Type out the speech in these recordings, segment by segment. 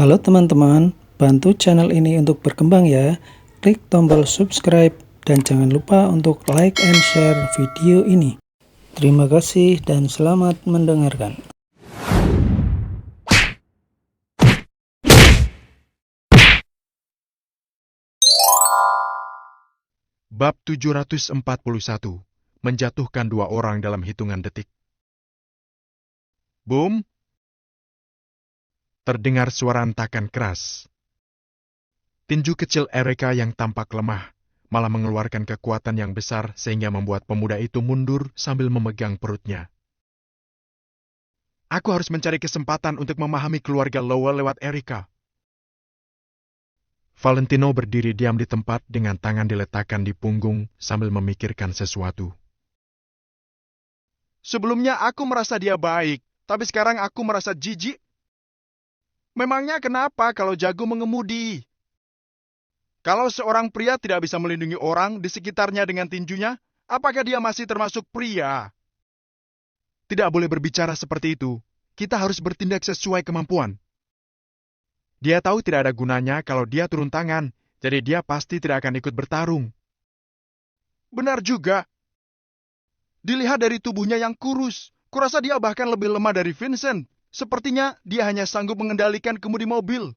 Halo teman-teman, bantu channel ini untuk berkembang ya. Klik tombol subscribe dan jangan lupa untuk like and share video ini. Terima kasih dan selamat mendengarkan. Bab 741, menjatuhkan dua orang dalam hitungan detik. Boom! Terdengar suara hentakan keras. Tinju kecil Erika yang tampak lemah, malah mengeluarkan kekuatan yang besar sehingga membuat pemuda itu mundur sambil memegang perutnya. Aku harus mencari kesempatan untuk memahami keluarga Lowell lewat Erika. Valentino berdiri diam di tempat dengan tangan diletakkan di punggung sambil memikirkan sesuatu. Sebelumnya aku merasa dia baik, tapi sekarang aku merasa jijik. Memangnya kenapa kalau jago mengemudi? Kalau seorang pria tidak bisa melindungi orang di sekitarnya dengan tinjunya, apakah dia masih termasuk pria? Tidak boleh berbicara seperti itu. Kita harus bertindak sesuai kemampuan. Dia tahu tidak ada gunanya kalau dia turun tangan, jadi dia pasti tidak akan ikut bertarung. Benar juga. Dilihat dari tubuhnya yang kurus, kurasa dia bahkan lebih lemah dari Vincent. Sepertinya dia hanya sanggup mengendalikan kemudi mobil.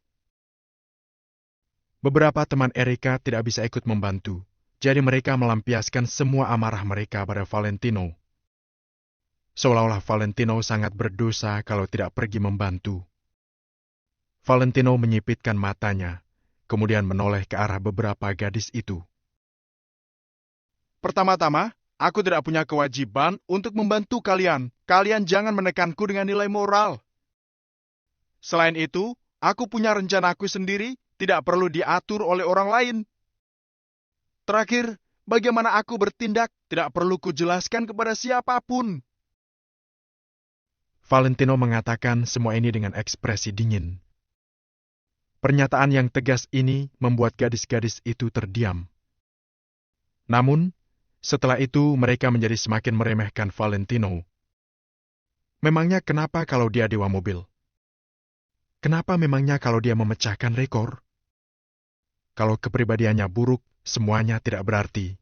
Beberapa teman Erika tidak bisa ikut membantu, jadi mereka melampiaskan semua amarah mereka pada Valentino. Seolah-olah Valentino sangat berdosa kalau tidak pergi membantu. Valentino menyipitkan matanya, kemudian menoleh ke arah beberapa gadis itu. Pertama-tama, aku tidak punya kewajiban untuk membantu kalian. Kalian jangan menekanku dengan nilai moral. Selain itu, aku punya rencanaku sendiri, tidak perlu diatur oleh orang lain. Terakhir, bagaimana aku bertindak tidak perlu kujelaskan kepada siapapun. Valentino mengatakan semua ini dengan ekspresi dingin. Pernyataan yang tegas ini membuat gadis-gadis itu terdiam. Namun, setelah itu mereka menjadi semakin meremehkan Valentino. Memangnya kenapa kalau dia dewa mobil? Kenapa memangnya kalau dia memecahkan rekor? Kalau kepribadiannya buruk, semuanya tidak berarti.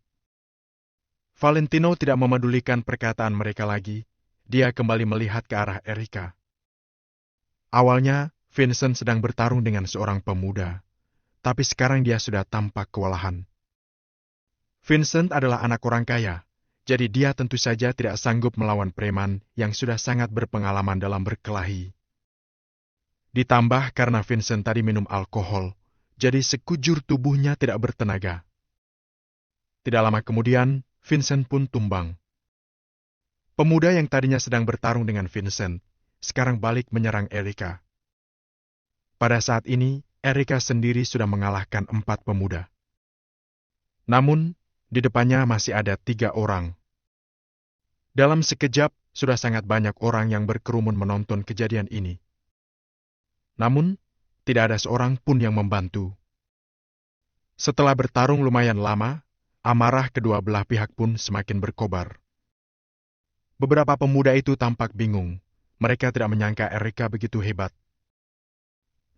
Valentino tidak memedulikan perkataan mereka lagi. Dia kembali melihat ke arah Erika. Awalnya, Vincent sedang bertarung dengan seorang pemuda, tapi sekarang dia sudah tampak kewalahan. Vincent adalah anak orang kaya, jadi dia tentu saja tidak sanggup melawan preman yang sudah sangat berpengalaman dalam berkelahi. Ditambah karena Vincent tadi minum alkohol, jadi sekujur tubuhnya tidak bertenaga. Tidak lama kemudian, Vincent pun tumbang. Pemuda yang tadinya sedang bertarung dengan Vincent, sekarang balik menyerang Erika. Pada saat ini, Erika sendiri sudah mengalahkan 4 pemuda. Namun, di depannya masih ada 3 orang. Dalam sekejap, sudah sangat banyak orang yang berkerumun menonton kejadian ini. Namun, tidak ada seorang pun yang membantu. Setelah bertarung lumayan lama, amarah kedua belah pihak pun semakin berkobar. Beberapa pemuda itu tampak bingung. Mereka tidak menyangka Erika begitu hebat.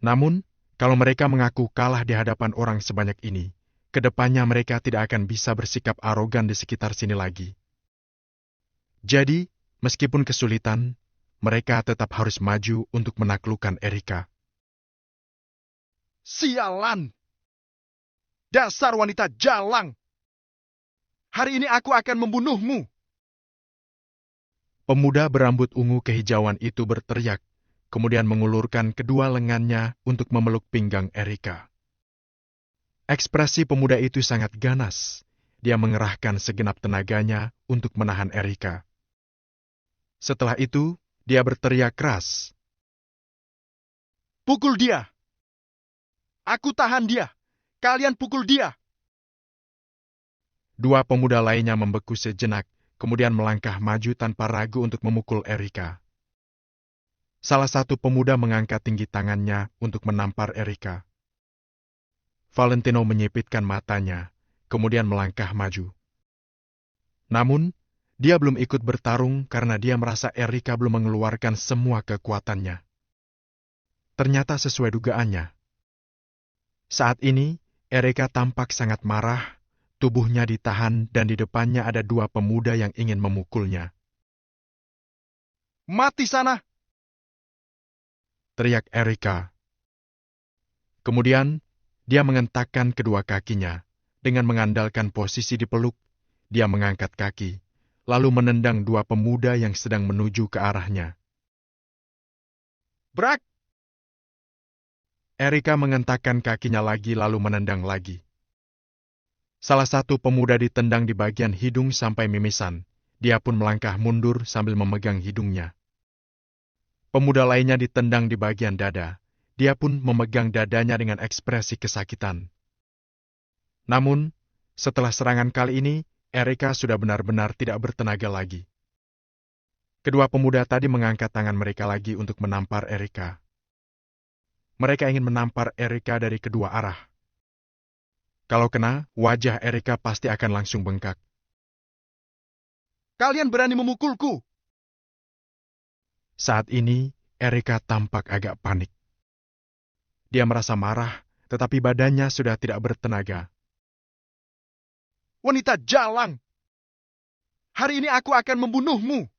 Namun, kalau mereka mengaku kalah di hadapan orang sebanyak ini, kedepannya mereka tidak akan bisa bersikap arogan di sekitar sini lagi. Jadi, meskipun kesulitan, mereka tetap harus maju untuk menaklukkan Erika. Sialan! Dasar wanita jalang! Hari ini aku akan membunuhmu! Pemuda berambut ungu kehijauan itu berteriak, kemudian mengulurkan kedua lengannya untuk memeluk pinggang Erika. Ekspresi pemuda itu sangat ganas. Dia mengerahkan segenap tenaganya untuk menahan Erika. Setelah itu, dia berteriak keras. Pukul dia! Aku tahan dia! Kalian pukul dia! Dua pemuda lainnya membeku sejenak, kemudian melangkah maju tanpa ragu untuk memukul Erika. Salah satu pemuda mengangkat tinggi tangannya untuk menampar Erika. Valentino menyipitkan matanya, kemudian melangkah maju. Namun, dia belum ikut bertarung karena dia merasa Erika belum mengeluarkan semua kekuatannya. ternyata sesuai dugaannya. Saat ini, Erika tampak sangat marah, tubuhnya ditahan dan di depannya ada dua pemuda yang ingin memukulnya. "Mati sana!" teriak Erika. Kemudian, dia mengentakkan kedua kakinya. Dengan mengandalkan posisi dipeluk, dia mengangkat kaki, lalu menendang dua pemuda yang sedang menuju ke arahnya. "Brak!" Erika mengentakkan kakinya lagi lalu menendang lagi. Salah satu pemuda ditendang di bagian hidung sampai mimisan. Dia pun melangkah mundur sambil memegang hidungnya. Pemuda lainnya ditendang di bagian dada. Dia pun memegang dadanya dengan ekspresi kesakitan. Namun, setelah serangan kali ini, Erika sudah benar-benar tidak bertenaga lagi. Kedua pemuda tadi mengangkat tangan mereka lagi untuk menampar Erika. Mereka ingin menampar Erika dari kedua arah. Kalau kena, wajah Erika pasti akan langsung bengkak. "Kalian berani memukulku!" Saat ini, Erika tampak agak panik. Dia merasa marah, tetapi badannya sudah tidak bertenaga. "Wanita jalang! Hari ini aku akan membunuhmu!"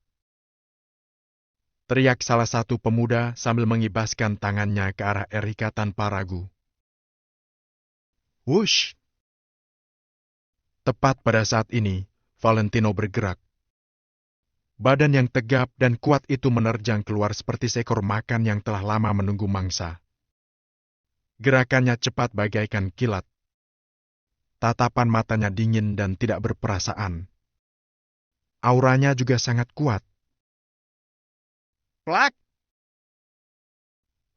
teriak salah satu pemuda sambil mengibaskan tangannya ke arah Erika tanpa ragu. Wush! Tepat pada saat ini, Valentino bergerak. Badan yang tegap dan kuat itu menerjang keluar seperti seekor makan yang telah lama menunggu mangsa. Gerakannya cepat bagaikan kilat. Tatapan matanya dingin dan tidak berperasaan. Auranya juga sangat kuat. Plak!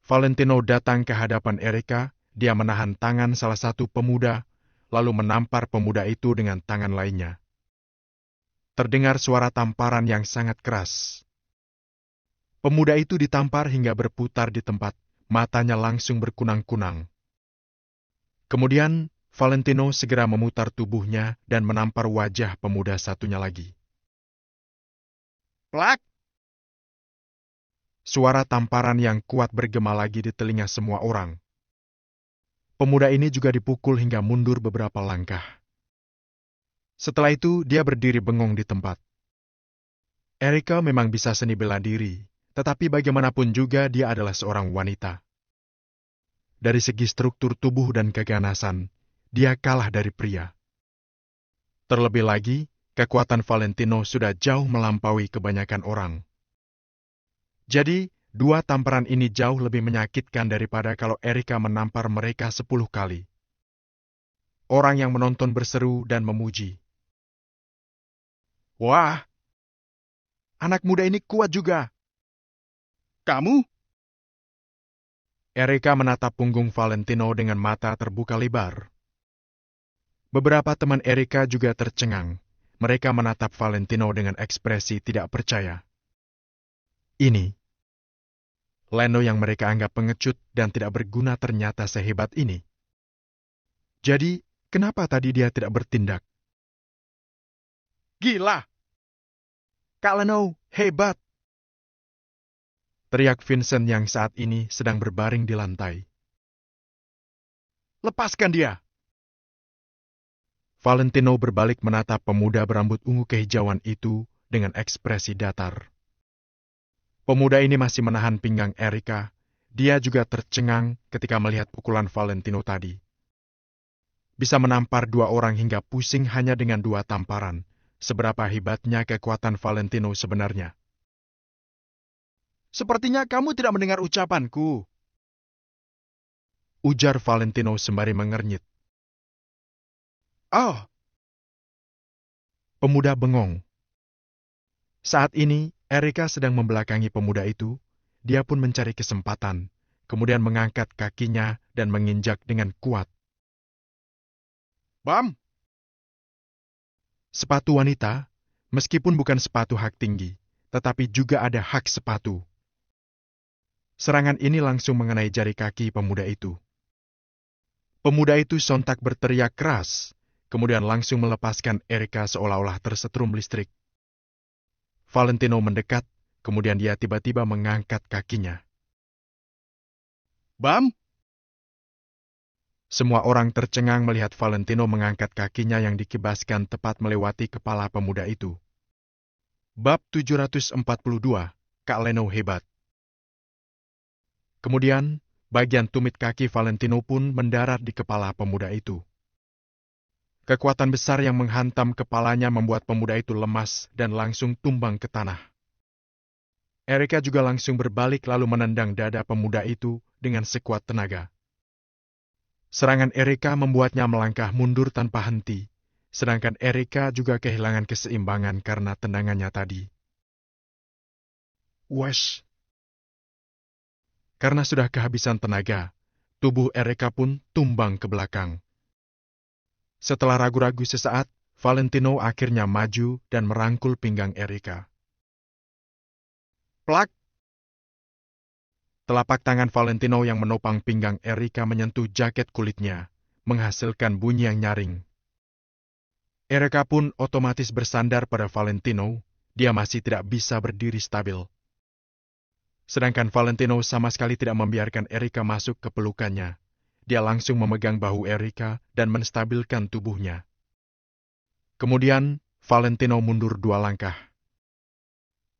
Valentino datang ke hadapan Erika, dia menahan tangan salah satu pemuda, lalu menampar pemuda itu dengan tangan lainnya. Terdengar suara tamparan yang sangat keras. Pemuda itu ditampar hingga berputar di tempat, matanya langsung berkunang-kunang. Kemudian, Valentino segera memutar tubuhnya dan menampar wajah pemuda satunya lagi. Plak! Suara tamparan yang kuat bergema lagi di telinga semua orang. Pemuda ini juga dipukul hingga mundur beberapa langkah. Setelah itu, dia berdiri bengong di tempat. Erika memang bisa seni bela diri, tetapi bagaimanapun juga dia adalah seorang wanita. Dari segi struktur tubuh dan keganasan, dia kalah dari pria. Terlebih lagi, kekuatan Valentino sudah jauh melampaui kebanyakan orang. Jadi, dua tamparan ini jauh lebih menyakitkan daripada kalau Erika menampar mereka 10 kali. Orang yang menonton berseru dan memuji. "Wah, anak muda ini kuat juga. Kamu?" Erika menatap punggung Valentino dengan mata terbuka lebar. Beberapa teman Erika juga tercengang. Mereka menatap Valentino dengan ekspresi tidak percaya. Ini, Leno yang mereka anggap pengecut dan tidak berguna ternyata sehebat ini. Jadi, kenapa tadi dia tidak bertindak? "Gila! Kak Leno, hebat!" teriak Vincent yang saat ini sedang berbaring di lantai. "Lepaskan dia!" Valentino berbalik menatap pemuda berambut ungu kehijauan itu dengan ekspresi datar. Pemuda ini masih menahan pinggang Erika. Dia juga tercengang ketika melihat pukulan Valentino tadi. Bisa menampar dua orang hingga pusing hanya dengan dua tamparan. Seberapa hebatnya kekuatan Valentino sebenarnya. "Sepertinya kamu tidak mendengar ucapanku," ujar Valentino sembari mengernyit. "Oh!" Pemuda bengong. Saat ini, Erika sedang membelakangi pemuda itu. Dia pun mencari kesempatan, kemudian mengangkat kakinya dan menginjak dengan kuat. Bam! Sepatu wanita, meskipun bukan sepatu hak tinggi, tetapi juga ada hak sepatu. Serangan ini langsung mengenai jari kaki pemuda itu. Pemuda itu sontak berteriak keras, kemudian langsung melepaskan Erika seolah-olah tersetrum listrik. Valentino mendekat, kemudian dia tiba-tiba mengangkat kakinya. Bam? Semua orang tercengang melihat Valentino mengangkat kakinya yang dikibaskan tepat melewati kepala pemuda itu. Bab 742, Kak Leno hebat. Kemudian, bagian tumit kaki Valentino pun mendarat di kepala pemuda itu. Kekuatan besar yang menghantam kepalanya membuat pemuda itu lemas dan langsung tumbang ke tanah. Erika juga langsung berbalik lalu menendang dada pemuda itu dengan sekuat tenaga. Serangan Erika membuatnya melangkah mundur tanpa henti, sedangkan Erika juga kehilangan keseimbangan karena tendangannya tadi. Wesh! Karena sudah kehabisan tenaga, tubuh Erika pun tumbang ke belakang. Setelah ragu-ragu sesaat, Valentino akhirnya maju dan merangkul pinggang Erika. Plak! Telapak tangan Valentino yang menopang pinggang Erika menyentuh jaket kulitnya, menghasilkan bunyi yang nyaring. Erika pun otomatis bersandar pada Valentino, dia masih tidak bisa berdiri stabil. Sedangkan Valentino sama sekali tidak membiarkan Erika masuk ke pelukannya. Dia langsung memegang bahu Erika dan menstabilkan tubuhnya. Kemudian, Valentino mundur 2 langkah.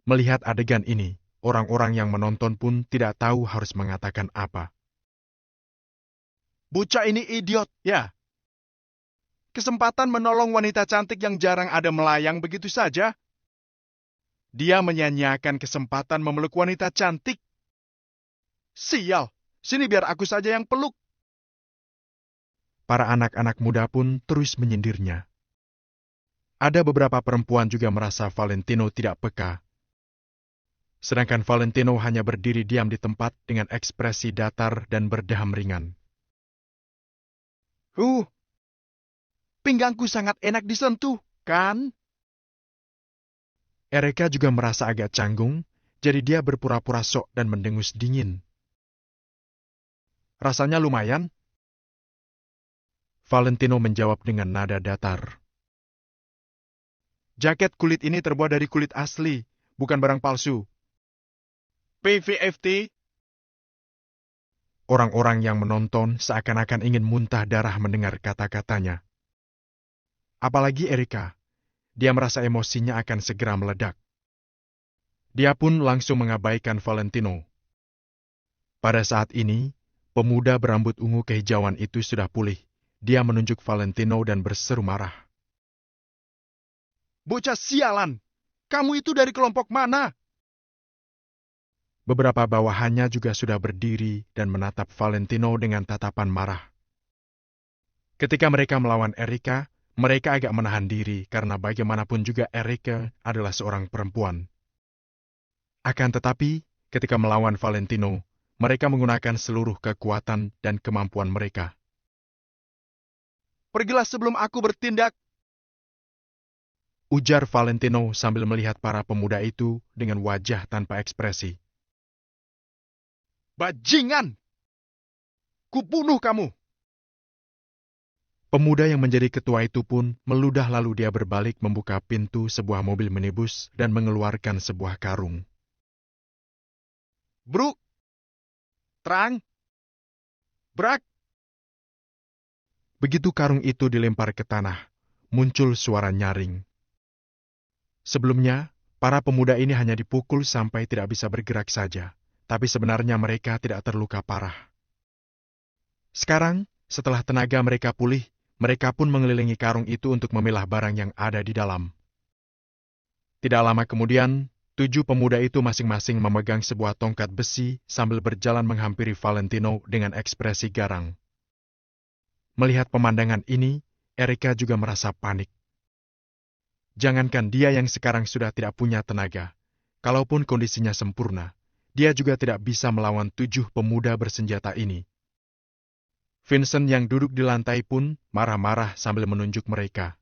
Melihat adegan ini, orang-orang yang menonton pun tidak tahu harus mengatakan apa. Bocah ini idiot, ya? Kesempatan menolong wanita cantik yang jarang ada melayang begitu saja. Dia menyanyiakan kesempatan memeluk wanita cantik. Sial, sini biar aku saja yang peluk. Para anak-anak muda pun terus menyindirnya. Ada beberapa perempuan juga merasa Valentino tidak peka. Sedangkan Valentino hanya berdiri diam di tempat dengan ekspresi datar dan berdeham ringan. Pinggangku sangat enak disentuh, kan? Erika juga merasa agak canggung, jadi dia berpura-pura sok dan mendengus dingin. Rasanya lumayan. Valentino menjawab dengan nada datar. Jaket kulit ini terbuat dari kulit asli, bukan barang palsu. PVFT. Orang-orang yang menonton seakan-akan ingin muntah darah mendengar kata-katanya. Apalagi Erika, dia merasa emosinya akan segera meledak. Dia pun langsung mengabaikan Valentino. Pada saat ini, pemuda berambut ungu kehijauan itu sudah pulih. Dia menunjuk Valentino dan berseru marah. Bocah sialan, kamu itu dari kelompok mana? Beberapa bawahannya juga sudah berdiri dan menatap Valentino dengan tatapan marah. Ketika mereka melawan Erika, mereka agak menahan diri karena bagaimanapun juga Erika adalah seorang perempuan. Akan tetapi, ketika melawan Valentino, mereka menggunakan seluruh kekuatan dan kemampuan mereka. Pergilah sebelum aku bertindak. Ujar Valentino sambil melihat para pemuda itu dengan wajah tanpa ekspresi. Bajingan! Kubunuh kamu! Pemuda yang menjadi ketua itu pun meludah lalu dia berbalik membuka pintu sebuah mobil minibus dan mengeluarkan sebuah karung. Bruk! Terang! Brak! Begitu karung itu dilempar ke tanah, muncul suara nyaring. Sebelumnya, para pemuda ini hanya dipukul sampai tidak bisa bergerak saja, tapi sebenarnya mereka tidak terluka parah. Sekarang, setelah tenaga mereka pulih, mereka pun mengelilingi karung itu untuk memilah barang yang ada di dalam. Tidak lama kemudian, 7 pemuda itu masing-masing memegang sebuah tongkat besi sambil berjalan menghampiri Valentino dengan ekspresi garang. Melihat pemandangan ini, Erika juga merasa panik. Jangankan dia yang sekarang sudah tidak punya tenaga, kalaupun kondisinya sempurna, dia juga tidak bisa melawan 7 pemuda bersenjata ini. Vincent yang duduk di lantai pun marah-marah sambil menunjuk mereka.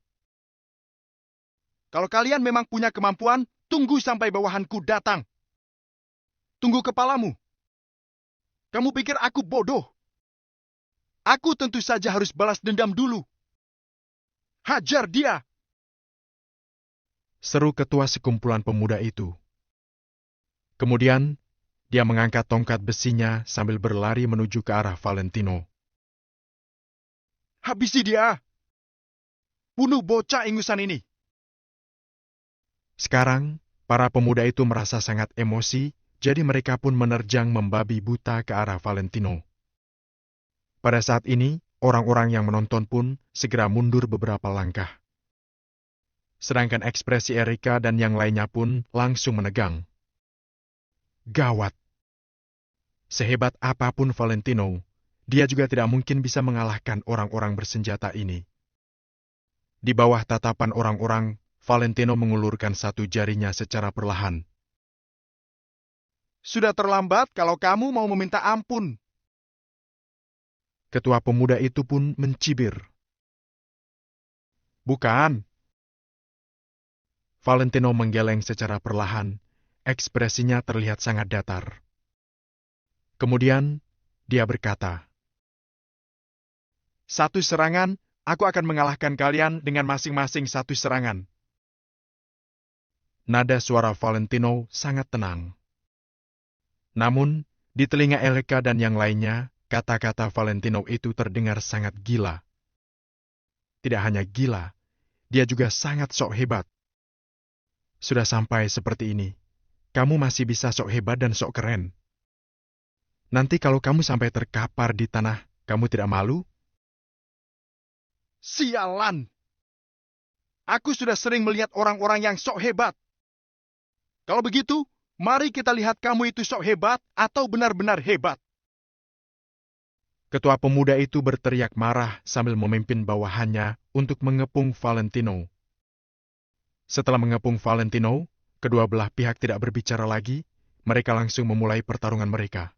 Kalau kalian memang punya kemampuan, tunggu sampai bawahanku datang. Tunggu kepalamu. Kamu pikir aku bodoh? Aku tentu saja harus balas dendam dulu. Hajar dia! Seru ketua sekumpulan pemuda itu. Kemudian, dia mengangkat tongkat besinya sambil berlari menuju ke arah Valentino. Habisi dia! Bunuh bocah ingusan ini! Sekarang, para pemuda itu merasa sangat emosi, jadi mereka pun menerjang membabi buta ke arah Valentino. Pada saat ini, orang-orang yang menonton pun segera mundur beberapa langkah. Sedangkan ekspresi Erika dan yang lainnya pun langsung menegang. Gawat! Sehebat apapun Valentino, dia juga tidak mungkin bisa mengalahkan orang-orang bersenjata ini. Di bawah tatapan orang-orang, Valentino mengulurkan satu jarinya secara perlahan. Sudah terlambat kalau kamu mau meminta ampun. Ketua pemuda itu pun mencibir. Bukan. Valentino menggeleng secara perlahan, ekspresinya terlihat sangat datar. Kemudian, dia berkata, Satu serangan, aku akan mengalahkan kalian dengan masing-masing satu serangan. Nada suara Valentino sangat tenang. Namun, di telinga Erika dan yang lainnya, kata-kata Valentino itu terdengar sangat gila. Tidak hanya gila, dia juga sangat sok hebat. Sudah sampai seperti ini, kamu masih bisa sok hebat dan sok keren. Nanti kalau kamu sampai terkapar di tanah, kamu tidak malu? Sialan! Aku sudah sering melihat orang-orang yang sok hebat. Kalau begitu, mari kita lihat kamu itu sok hebat atau benar-benar hebat. Ketua pemuda itu berteriak marah sambil memimpin bawahannya untuk mengepung Valentino. Setelah mengepung Valentino, kedua belah pihak tidak berbicara lagi, mereka langsung memulai pertarungan mereka.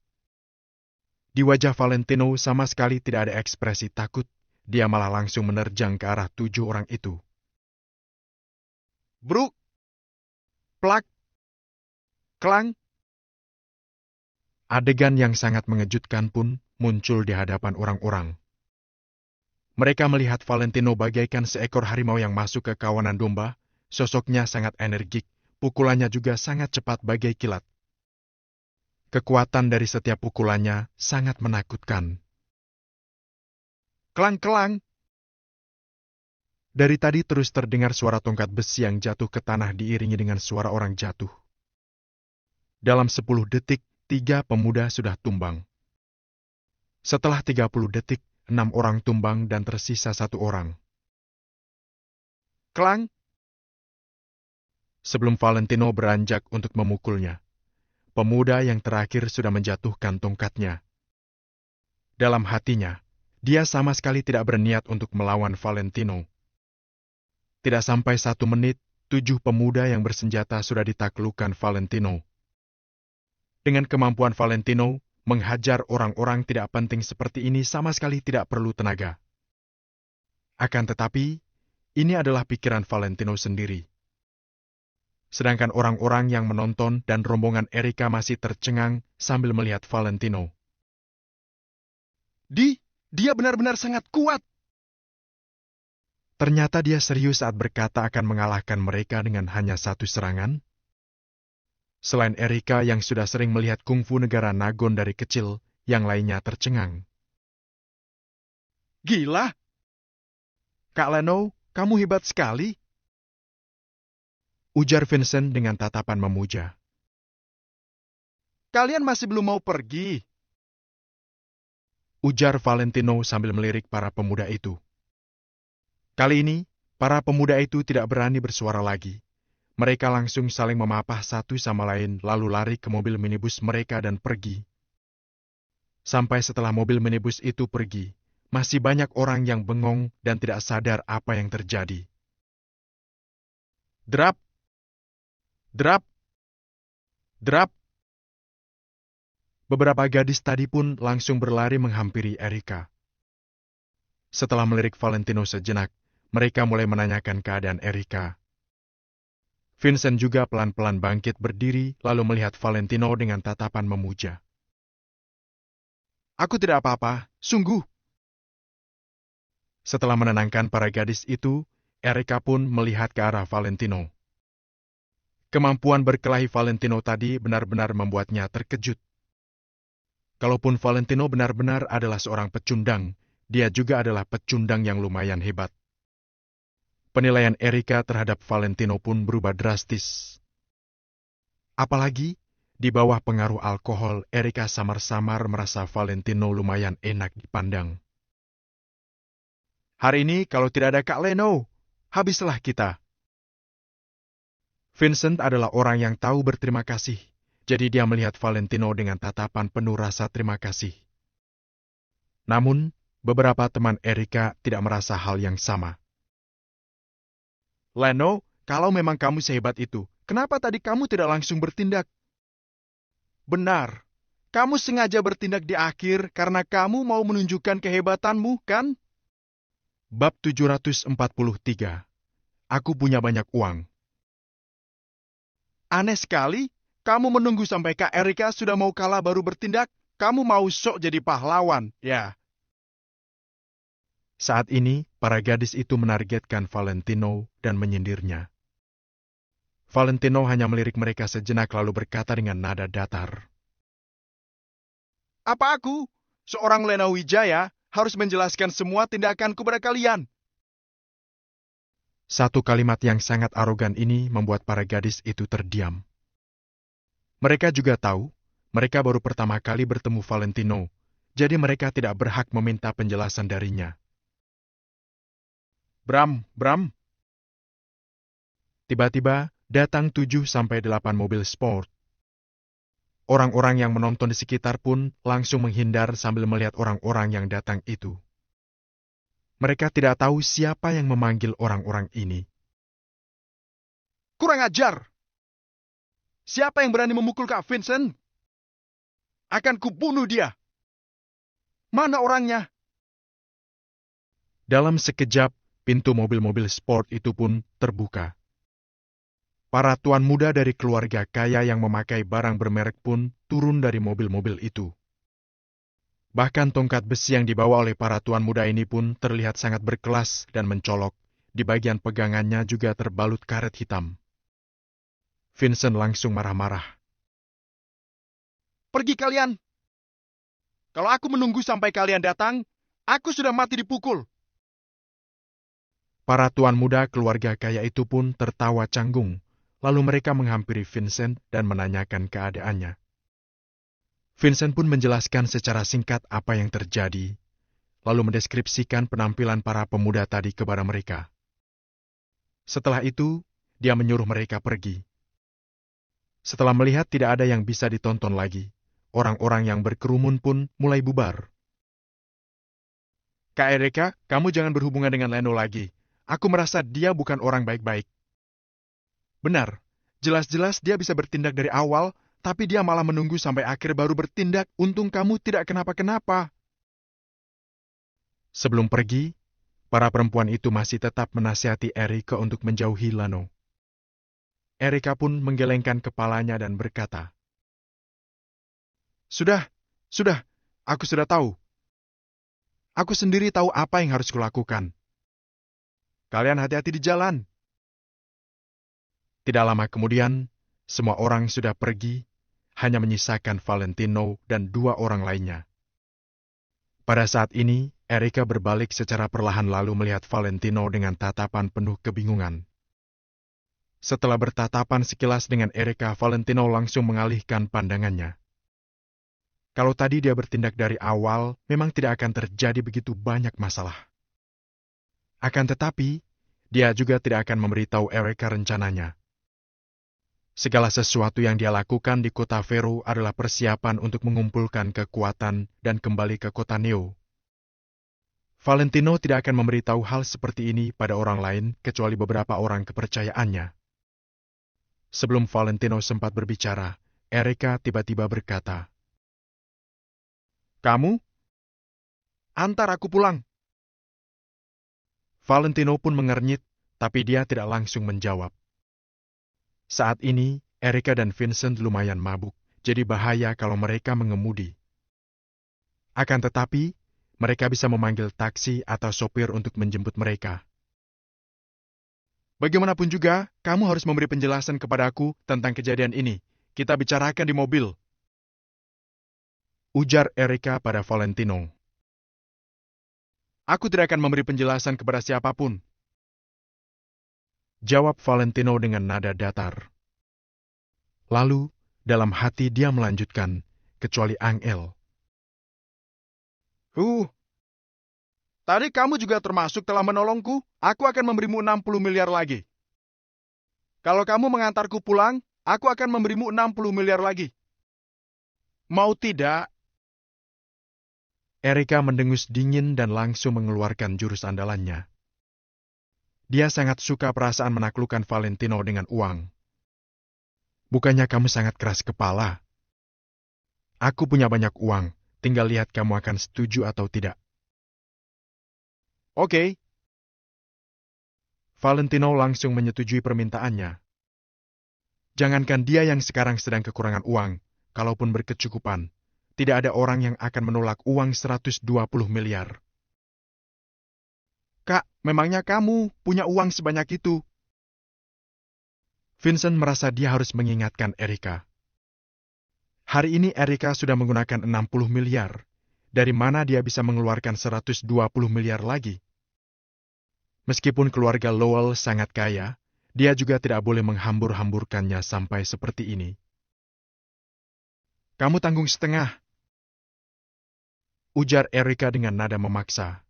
Di wajah Valentino sama sekali tidak ada ekspresi takut, dia malah langsung menerjang ke arah 7 orang itu. Bruk! Plak! Klang! Adegan yang sangat mengejutkan pun muncul di hadapan orang-orang. Mereka melihat Valentino bagaikan seekor harimau yang masuk ke kawanan domba, sosoknya sangat energik, pukulannya juga sangat cepat bagai kilat. Kekuatan dari setiap pukulannya sangat menakutkan. Klang-kelang! Dari tadi terus terdengar suara tongkat besi yang jatuh ke tanah diiringi dengan suara orang jatuh. Dalam 10 detik, 3 pemuda sudah tumbang. Setelah 30 detik, 6 orang tumbang dan tersisa 1 orang. Klang! Sebelum Valentino beranjak untuk memukulnya, pemuda yang terakhir sudah menjatuhkan tongkatnya. Dalam hatinya, dia sama sekali tidak berniat untuk melawan Valentino. Tidak sampai 1 menit, 7 pemuda yang bersenjata sudah ditaklukkan Valentino. Dengan kemampuan Valentino, menghajar orang-orang tidak penting seperti ini sama sekali tidak perlu tenaga. Akan tetapi, ini adalah pikiran Valentino sendiri. Sedangkan orang-orang yang menonton dan rombongan Erika masih tercengang sambil melihat Valentino. Dia benar-benar sangat kuat. Ternyata dia serius saat berkata akan mengalahkan mereka dengan hanya 1 serangan. Selain Erika yang sudah sering melihat kungfu negara Nagon dari kecil, yang lainnya tercengang. Gila! Kak Leno, kamu hebat sekali. Ujar Vincent dengan tatapan memuja. Kalian masih belum mau pergi. Ujar Valentino sambil melirik para pemuda itu. Kali ini, para pemuda itu tidak berani bersuara lagi. Mereka langsung saling memapah satu sama lain lalu lari ke mobil minibus mereka dan pergi. Sampai setelah mobil minibus itu pergi, masih banyak orang yang bengong dan tidak sadar apa yang terjadi. Drap! Drap! Drap! Beberapa gadis tadi pun langsung berlari menghampiri Erika. Setelah melirik Valentino sejenak, mereka mulai menanyakan keadaan Erika. Vincent juga pelan-pelan bangkit berdiri lalu melihat Valentino dengan tatapan memuja. Aku tidak apa-apa, sungguh. Setelah menenangkan para gadis itu, Erika pun melihat ke arah Valentino. Kemampuan berkelahi Valentino tadi benar-benar membuatnya terkejut. Kalaupun Valentino benar-benar adalah seorang pecundang, dia juga adalah pecundang yang lumayan hebat. Penilaian Erika terhadap Valentino pun berubah drastis. Apalagi, di bawah pengaruh alkohol, Erika samar-samar merasa Valentino lumayan enak dipandang. Hari ini kalau tidak ada Kak Leno, habislah kita. Vincent adalah orang yang tahu berterima kasih, jadi dia melihat Valentino dengan tatapan penuh rasa terima kasih. Namun, beberapa teman Erika tidak merasa hal yang sama. Leno, kalau memang kamu sehebat itu, kenapa tadi kamu tidak langsung bertindak? Benar, kamu sengaja bertindak di akhir karena kamu mau menunjukkan kehebatanmu, kan? Bab 743. Aku punya banyak uang. Aneh sekali, kamu menunggu sampai Kak Erika sudah mau kalah baru bertindak. Kamu mau sok jadi pahlawan, ya? Saat ini, para gadis itu menargetkan Valentino dan menyindirnya. Valentino hanya melirik mereka sejenak lalu berkata dengan nada datar. Apa aku, seorang Lena Wijaya, harus menjelaskan semua tindakanku pada kalian? Satu kalimat yang sangat arogan ini membuat para gadis itu terdiam. Mereka juga tahu, mereka baru pertama kali bertemu Valentino, jadi mereka tidak berhak meminta penjelasan darinya. Bram. Tiba-tiba, datang 7-8 mobil sport. Orang-orang yang menonton di sekitar pun langsung menghindar sambil melihat orang-orang yang datang itu. Mereka tidak tahu siapa yang memanggil orang-orang ini. Kurang ajar! Siapa yang berani memukul Kak Vincent? Akan kubunuh dia! Mana orangnya? Dalam sekejap, pintu mobil-mobil sport itu pun terbuka. Para tuan muda dari keluarga kaya yang memakai barang bermerek pun turun dari mobil-mobil itu. Bahkan tongkat besi yang dibawa oleh para tuan muda ini pun terlihat sangat berkelas dan mencolok. Di bagian pegangannya juga terbalut karet hitam. Vincent langsung marah-marah. Pergi kalian! Kalau aku menunggu sampai kalian datang, aku sudah mati dipukul. Para tuan muda keluarga kaya itu pun tertawa canggung, lalu mereka menghampiri Vincent dan menanyakan keadaannya. Vincent pun menjelaskan secara singkat apa yang terjadi, lalu mendeskripsikan penampilan para pemuda tadi kepada mereka. Setelah itu, dia menyuruh mereka pergi. Setelah melihat tidak ada yang bisa ditonton lagi, orang-orang yang berkerumun pun mulai bubar. Kak Erika, kamu jangan berhubungan dengan Leno lagi. Aku merasa dia bukan orang baik-baik. Benar, jelas-jelas dia bisa bertindak dari awal, tapi dia malah menunggu sampai akhir baru bertindak. Untung kamu tidak kenapa-kenapa. Sebelum pergi, para perempuan itu masih tetap menasihati Erika untuk menjauhi Leno. Erika pun menggelengkan kepalanya dan berkata, Sudah, aku sudah tahu. Aku sendiri tahu apa yang harus kulakukan. Kalian hati-hati di jalan. Tidak lama kemudian, semua orang sudah pergi, hanya menyisakan Valentino dan 2 orang lainnya. Pada saat ini, Erika berbalik secara perlahan lalu melihat Valentino dengan tatapan penuh kebingungan. Setelah bertatapan sekilas dengan Erika, Valentino langsung mengalihkan pandangannya. Kalau tadi dia bertindak dari awal, memang tidak akan terjadi begitu banyak masalah. Akan tetapi, dia juga tidak akan memberitahu Erika rencananya. Segala sesuatu yang dia lakukan di kota Vero adalah persiapan untuk mengumpulkan kekuatan dan kembali ke kota Neo. Valentino tidak akan memberitahu hal seperti ini pada orang lain kecuali beberapa orang kepercayaannya. Sebelum Valentino sempat berbicara, Erika tiba-tiba berkata, Kamu? Antar aku pulang. Valentino pun mengernyit, tapi dia tidak langsung menjawab. Saat ini, Erika dan Vincent lumayan mabuk, jadi bahaya kalau mereka mengemudi. Akan tetapi, mereka bisa memanggil taksi atau sopir untuk menjemput mereka. Bagaimanapun juga, kamu harus memberi penjelasan kepadaku tentang kejadian ini. Kita bicarakan di mobil. Ujar Erika pada Valentino. Aku tidak akan memberi penjelasan kepada siapapun. Jawab Valentino dengan nada datar. Lalu, dalam hati dia melanjutkan, kecuali Angel. Tadi kamu juga termasuk telah menolongku. Aku akan memberimu 60 miliar lagi. Kalau kamu mengantarku pulang, aku akan memberimu 60 miliar lagi. Mau tidak? Erika mendengus dingin dan langsung mengeluarkan jurus andalannya. Dia sangat suka perasaan menaklukkan Valentino dengan uang. Bukannya kamu sangat keras kepala? Aku punya banyak uang, tinggal lihat kamu akan setuju atau tidak. Oke. Valentino langsung menyetujui permintaannya. Jangankan dia yang sekarang sedang kekurangan uang, kalaupun berkecukupan, tidak ada orang yang akan menolak uang 120 miliar. Kak, memangnya kamu punya uang sebanyak itu? Vincent merasa dia harus mengingatkan Erika. Hari ini Erika sudah menggunakan 60 miliar. Dari mana dia bisa mengeluarkan 120 miliar lagi? Meskipun keluarga Lowell sangat kaya, dia juga tidak boleh menghambur-hamburkannya sampai seperti ini. Kamu tanggung setengah. Ujar Erika dengan nada memaksa.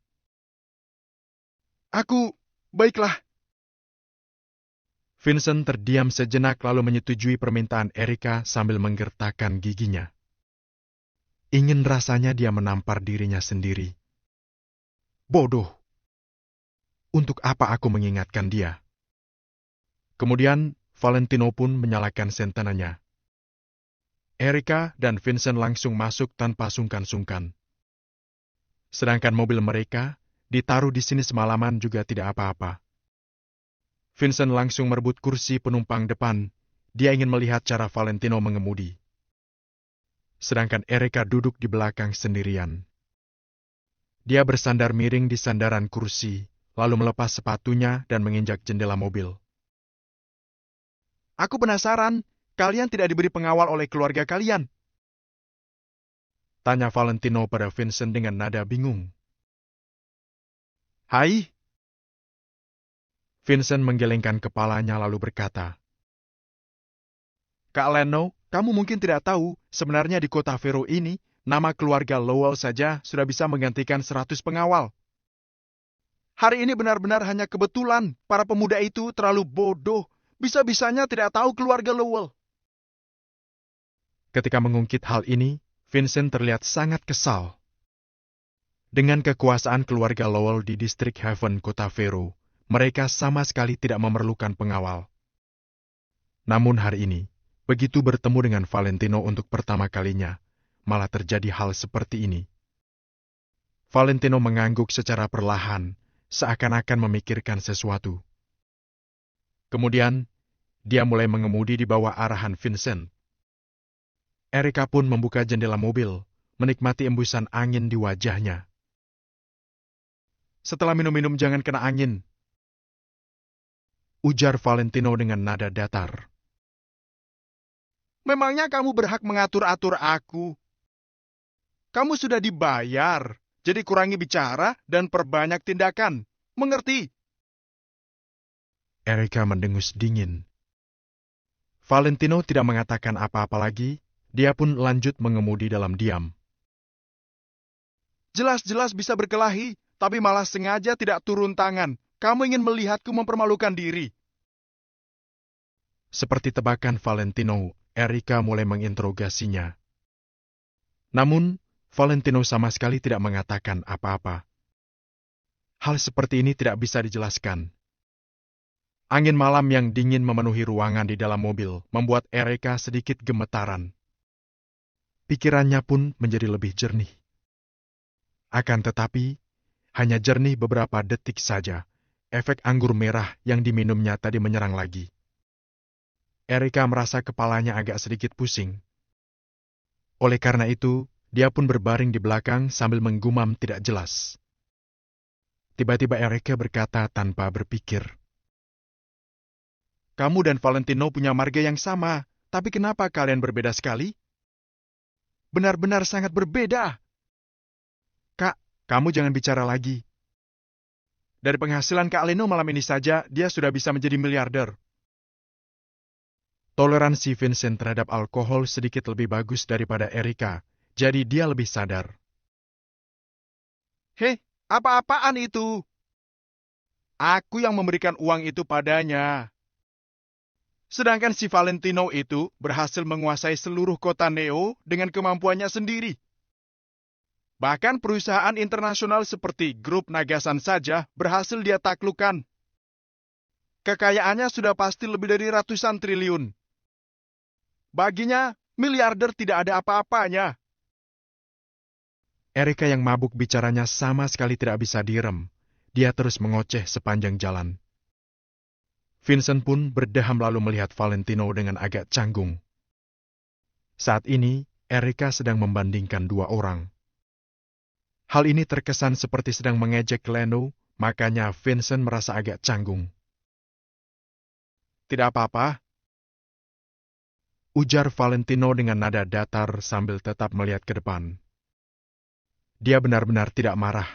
Baiklah. Vincent terdiam sejenak lalu menyetujui permintaan Erika sambil menggertakkan giginya. Ingin rasanya dia menampar dirinya sendiri. Bodoh. Untuk apa aku mengingatkan dia? Kemudian, Valentino pun menyalakan sentananya. Erika dan Vincent langsung masuk tanpa sungkan-sungkan. Sedangkan mobil mereka ditaruh di sini semalaman juga tidak apa-apa. Vincent langsung merebut kursi penumpang depan. Dia ingin melihat cara Valentino mengemudi. Sedangkan Erika duduk di belakang sendirian. Dia bersandar miring di sandaran kursi, lalu melepas sepatunya dan menginjak jendela mobil. Aku penasaran, kalian tidak diberi pengawal oleh keluarga kalian? Tanya Valentino pada Vincent dengan nada bingung. Hai. Vincent menggelengkan kepalanya lalu berkata, Kak Leno, kamu mungkin tidak tahu, sebenarnya di kota Vero ini, nama keluarga Lowell saja sudah bisa menggantikan 100 pengawal. Hari ini benar-benar hanya kebetulan para pemuda itu terlalu bodoh, bisa-bisanya tidak tahu keluarga Lowell. Ketika mengungkit hal ini, Vincent terlihat sangat kesal. Dengan kekuasaan keluarga Lowell di distrik Haven, kota Vero, mereka sama sekali tidak memerlukan pengawal. Namun hari ini, begitu bertemu dengan Valentino untuk pertama kalinya, malah terjadi hal seperti ini. Valentino mengangguk secara perlahan, seakan-akan memikirkan sesuatu. Kemudian, dia mulai mengemudi di bawah arahan Vincent. Erika pun membuka jendela mobil, menikmati embusan angin di wajahnya. Setelah minum-minum jangan kena angin. Ujar Valentino dengan nada datar. Memangnya kamu berhak mengatur-atur aku? Kamu sudah dibayar, jadi kurangi bicara dan perbanyak tindakan. Mengerti? Erika mendengus dingin. Valentino tidak mengatakan apa-apa lagi, dia pun lanjut mengemudi dalam diam. Jelas-jelas bisa berkelahi, tapi malah sengaja tidak turun tangan. Kamu ingin melihatku mempermalukan diri. Seperti tebakan Valentino, Erika mulai menginterogasinya. Namun, Valentino sama sekali tidak mengatakan apa-apa. Hal seperti ini tidak bisa dijelaskan. Angin malam yang dingin memenuhi ruangan di dalam mobil membuat Erika sedikit gemetaran. Pikirannya pun menjadi lebih jernih. Akan tetapi, hanya jernih beberapa detik saja. Efek anggur merah yang diminumnya tadi menyerang lagi. Erika merasa kepalanya agak sedikit pusing. Oleh karena itu, dia pun berbaring di belakang sambil menggumam tidak jelas. Tiba-tiba Erika berkata tanpa berpikir. Kamu dan Valentino punya marga yang sama, tapi kenapa kalian berbeda sekali? benar-benar sangat berbeda. Kak, kamu jangan bicara lagi. Dari penghasilan Kak Leno malam ini saja, dia sudah bisa menjadi miliarder. Toleransi Vincent terhadap alkohol sedikit lebih bagus daripada Erika, jadi dia lebih sadar. Hei, apa-apaan itu? Aku yang memberikan uang itu padanya. Sedangkan si Valentino itu berhasil menguasai seluruh kota Neo dengan kemampuannya sendiri. Bahkan perusahaan internasional seperti Grup Nagasan saja berhasil dia taklukkan. Kekayaannya sudah pasti lebih dari ratusan triliun. Baginya, miliarder tidak ada apa-apanya. Erika yang mabuk bicaranya sama sekali tidak bisa direm. Dia terus mengoceh sepanjang jalan. Vincent pun berdeham lalu melihat Valentino dengan agak canggung. Saat ini, Erika sedang membandingkan dua orang. Hal ini terkesan seperti sedang mengejek Leno, makanya Vincent merasa agak canggung. Tidak apa-apa. Ujar Valentino dengan nada datar sambil tetap melihat ke depan. Dia benar-benar tidak marah.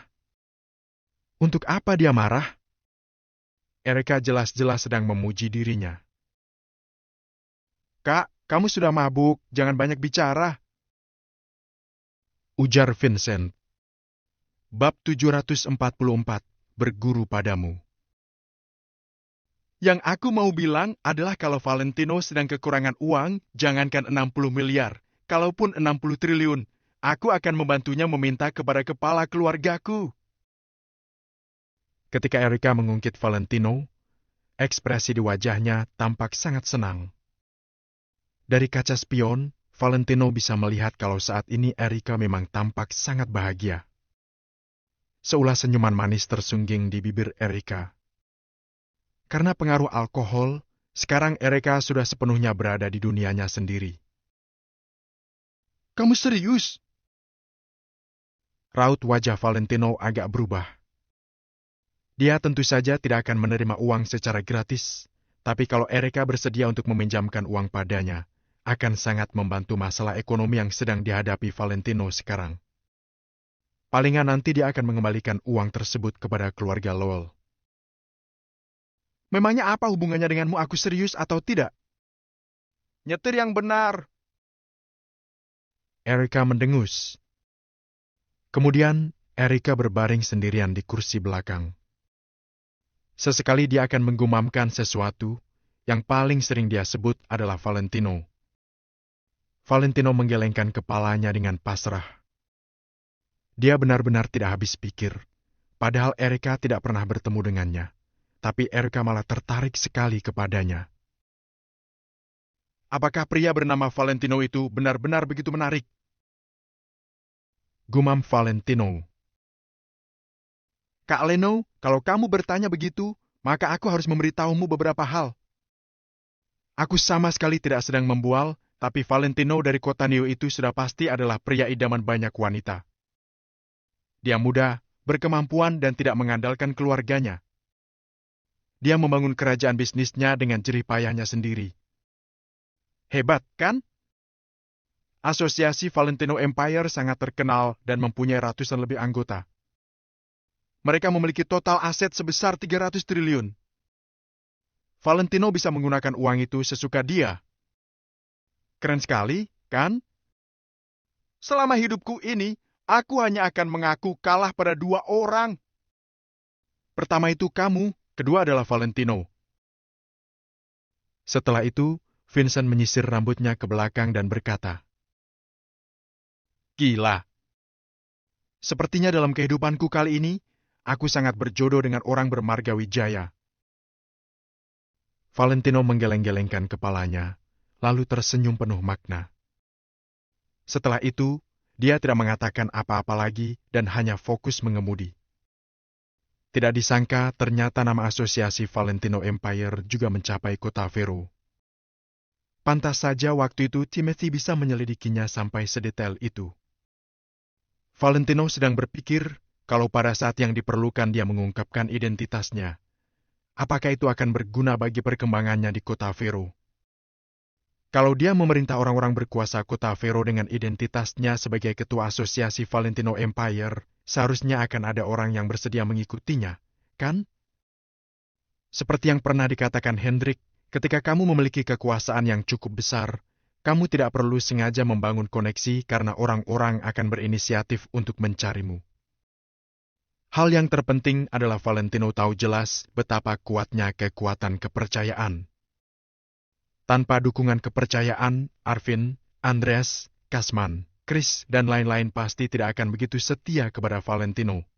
Untuk apa dia marah? Erika jelas-jelas sedang memuji dirinya. Kak, kamu sudah mabuk, jangan banyak bicara. Ujar Vincent. Bab 744, berguru padamu. Yang aku mau bilang adalah kalau Valentino sedang kekurangan uang, jangankan 60 miliar, kalaupun 60 triliun, aku akan membantunya meminta kepada kepala keluargaku. Ketika Erika mengungkit Valentino, ekspresi di wajahnya tampak sangat senang. Dari kaca spion, Valentino bisa melihat kalau saat ini Erika memang tampak sangat bahagia. Seulas senyuman manis tersungging di bibir Erika. Karena pengaruh alkohol, sekarang Erika sudah sepenuhnya berada di dunianya sendiri. Kamu serius? Raut wajah Valentino agak berubah. Dia tentu saja tidak akan menerima uang secara gratis, tapi kalau Erika bersedia untuk meminjamkan uang padanya, akan sangat membantu masalah ekonomi yang sedang dihadapi Valentino sekarang. Palingan nanti dia akan mengembalikan uang tersebut kepada keluarga Lowell. Memangnya apa hubungannya denganmu, aku serius atau tidak? Nyetir yang benar. Erika mendengus. Kemudian, Erika berbaring sendirian di kursi belakang. Sesekali dia akan menggumamkan sesuatu, yang paling sering dia sebut adalah Valentino. Valentino menggelengkan kepalanya dengan pasrah. Dia benar-benar tidak habis pikir, padahal Erika tidak pernah bertemu dengannya, tapi Erika malah tertarik sekali kepadanya. Apakah pria bernama Valentino itu benar-benar begitu menarik? Gumam Valentino. Kak Leno, kalau kamu bertanya begitu, maka aku harus memberitahumu beberapa hal. Aku sama sekali tidak sedang membual, tapi Valentino dari kota Neo itu sudah pasti adalah pria idaman banyak wanita. Dia muda, berkemampuan, dan tidak mengandalkan keluarganya. Dia membangun kerajaan bisnisnya dengan jerih payahnya sendiri. Hebat, kan? Asosiasi Valentino Empire sangat terkenal dan mempunyai ratusan lebih anggota. Mereka memiliki total aset sebesar 300 triliun. Valentino bisa menggunakan uang itu sesuka dia. Keren sekali, kan? Selama hidupku ini, aku hanya akan mengaku kalah pada dua orang. Pertama itu kamu, kedua adalah Valentino. Setelah itu, Vincent menyisir rambutnya ke belakang dan berkata, Gila. Sepertinya dalam kehidupanku kali ini, aku sangat berjodoh dengan orang bermarga Wijaya. Valentino menggeleng-gelengkan kepalanya, lalu tersenyum penuh makna. Setelah itu, dia tidak mengatakan apa-apa lagi dan hanya fokus mengemudi. Tidak disangka ternyata nama asosiasi Valentino Empire juga mencapai kota Vero. Pantas saja waktu itu Timothy bisa menyelidikinya sampai sedetail itu. Valentino sedang berpikir kalau pada saat yang diperlukan dia mengungkapkan identitasnya, apakah itu akan berguna bagi perkembangannya di kota Vero? Kalau dia memerintah orang-orang berkuasa kota Vero dengan identitasnya sebagai ketua asosiasi Valentino Empire, seharusnya akan ada orang yang bersedia mengikutinya, kan? Seperti yang pernah dikatakan Hendrik, ketika kamu memiliki kekuasaan yang cukup besar, kamu tidak perlu sengaja membangun koneksi karena orang-orang akan berinisiatif untuk mencarimu. Hal yang terpenting adalah Valentino tahu jelas betapa kuatnya kekuatan kepercayaan. Tanpa dukungan kepercayaan, Arvin, Andreas, Kasman, Chris, dan lain-lain pasti tidak akan begitu setia kepada Valentino.